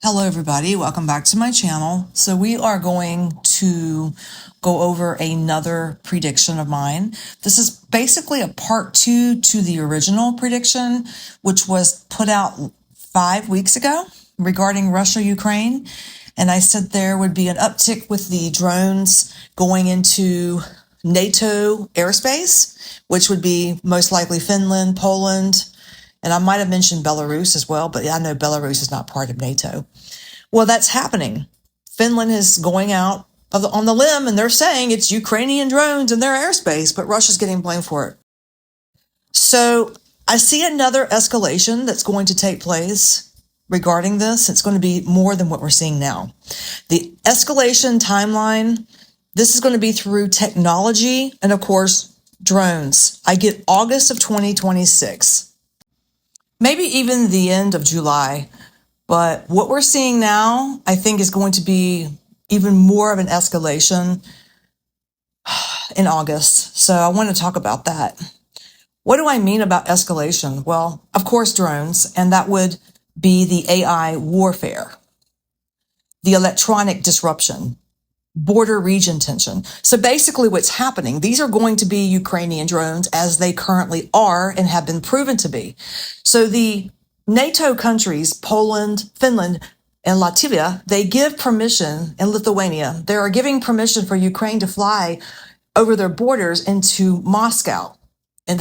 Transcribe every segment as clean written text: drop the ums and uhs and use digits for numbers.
Hello everybody, welcome back to my channel. So we are going to go over another prediction of mine. This is basically a part 2 to the original prediction, which was put out 5 weeks ago regarding Russia-Ukraine. And I said there would be an uptick with the drones going into NATO airspace, which would be most likely Finland, Poland, and I might have mentioned Belarus as well, but I know Belarus is not part of NATO. Well, that's happening. Finland is going out on the limb, and they're saying it's Ukrainian drones in their airspace, but Russia's getting blamed for it. So I see another escalation that's going to take place regarding this. It's going to be more than what we're seeing now. The escalation timeline, this is going to be through technology and, of course, drones. I get August of 2026. Maybe even the end of July. But what we're seeing now, I think, is going to be even more of an escalation in August. So I want to talk about that. What do I mean about escalation? Well, of course, drones, and that would be the AI warfare, the electronic disruption, border region tension. So basically what's happening, these are going to be Ukrainian drones as they currently are and have been proven to be. So the NATO countries, Poland, Finland, and Latvia, they give permission, and Lithuania, they are giving permission for Ukraine to fly over their borders into Moscow,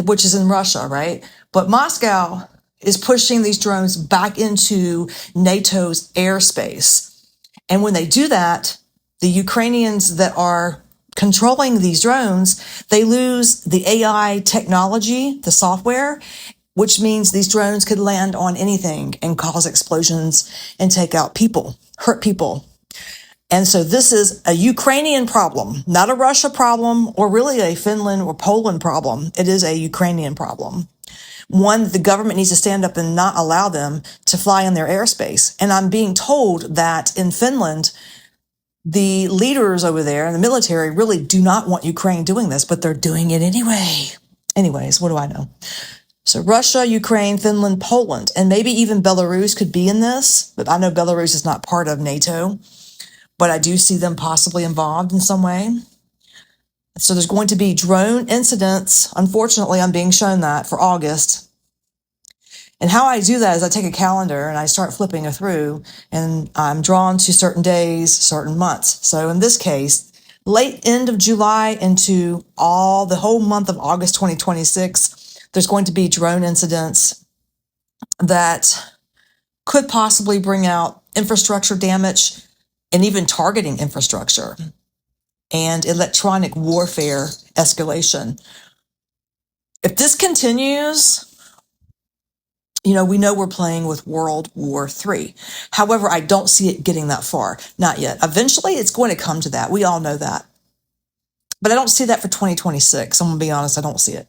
which is in Russia, right? But Moscow is pushing these drones back into NATO's airspace. And when they do that, the Ukrainians that are controlling these drones, they lose the AI technology, the software, which means these drones could land on anything and cause explosions and take out people, hurt people. And so this is a Ukrainian problem, not a Russia problem or really a Finland or Poland problem. It is a Ukrainian problem. One, the government needs to stand up and not allow them to fly in their airspace. And I'm being told that in Finland, the leaders over there in the military really do not want Ukraine doing this, but they're doing it anyway. Anyways, what do I know? So Russia, Ukraine, Finland, Poland, and maybe even Belarus could be in this, but I know Belarus is not part of NATO, but I do see them possibly involved in some way. So there's going to be drone incidents. Unfortunately, I'm being shown that for August. And how I do that is I take a calendar and I start flipping it through, and I'm drawn to certain days, certain months. So in this case, late end of July into the whole month of August 2026, there's going to be drone incidents that could possibly bring out infrastructure damage and even targeting infrastructure and electronic warfare escalation. If this continues, we know we're playing with World War III. However, I don't see it getting that far. Not yet. Eventually, it's going to come to that. We all know that. But I don't see that for 2026. I'm going to be honest, I don't see it.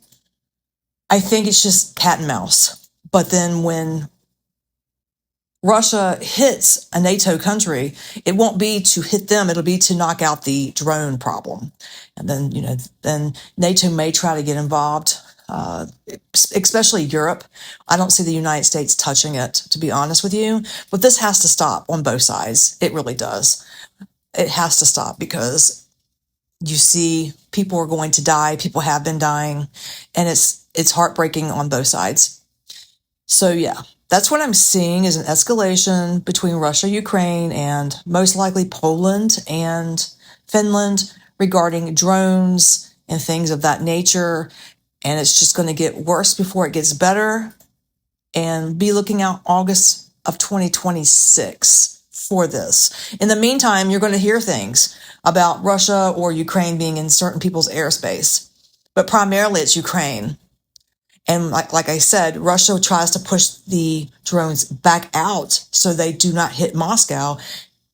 I think it's just cat and mouse. But then when Russia hits a NATO country, it won't be to hit them. It'll be to knock out the drone problem. And then, then NATO may try to get involved. Especially Europe. I don't see the United States touching it, to be honest with you. But this has to stop on both sides. It really does. It has to stop because you see people are going to die. People have been dying. And it's heartbreaking on both sides. So yeah, that's what I'm seeing is an escalation between Russia, Ukraine, and most likely Poland and Finland regarding drones and things of that nature. And it's just going to get worse before it gets better. And be looking out August of 2026 for this. In the meantime, you're going to hear things about Russia or Ukraine being in certain people's airspace. But primarily it's Ukraine. And like I said, Russia tries to push the drones back out so they do not hit Moscow.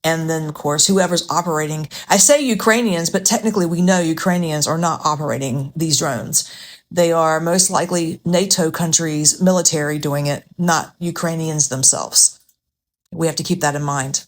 And then, of course, whoever's operating, I say Ukrainians, but technically we know Ukrainians are not operating these drones. They are most likely NATO countries' military doing it, not Ukrainians themselves. We have to keep that in mind.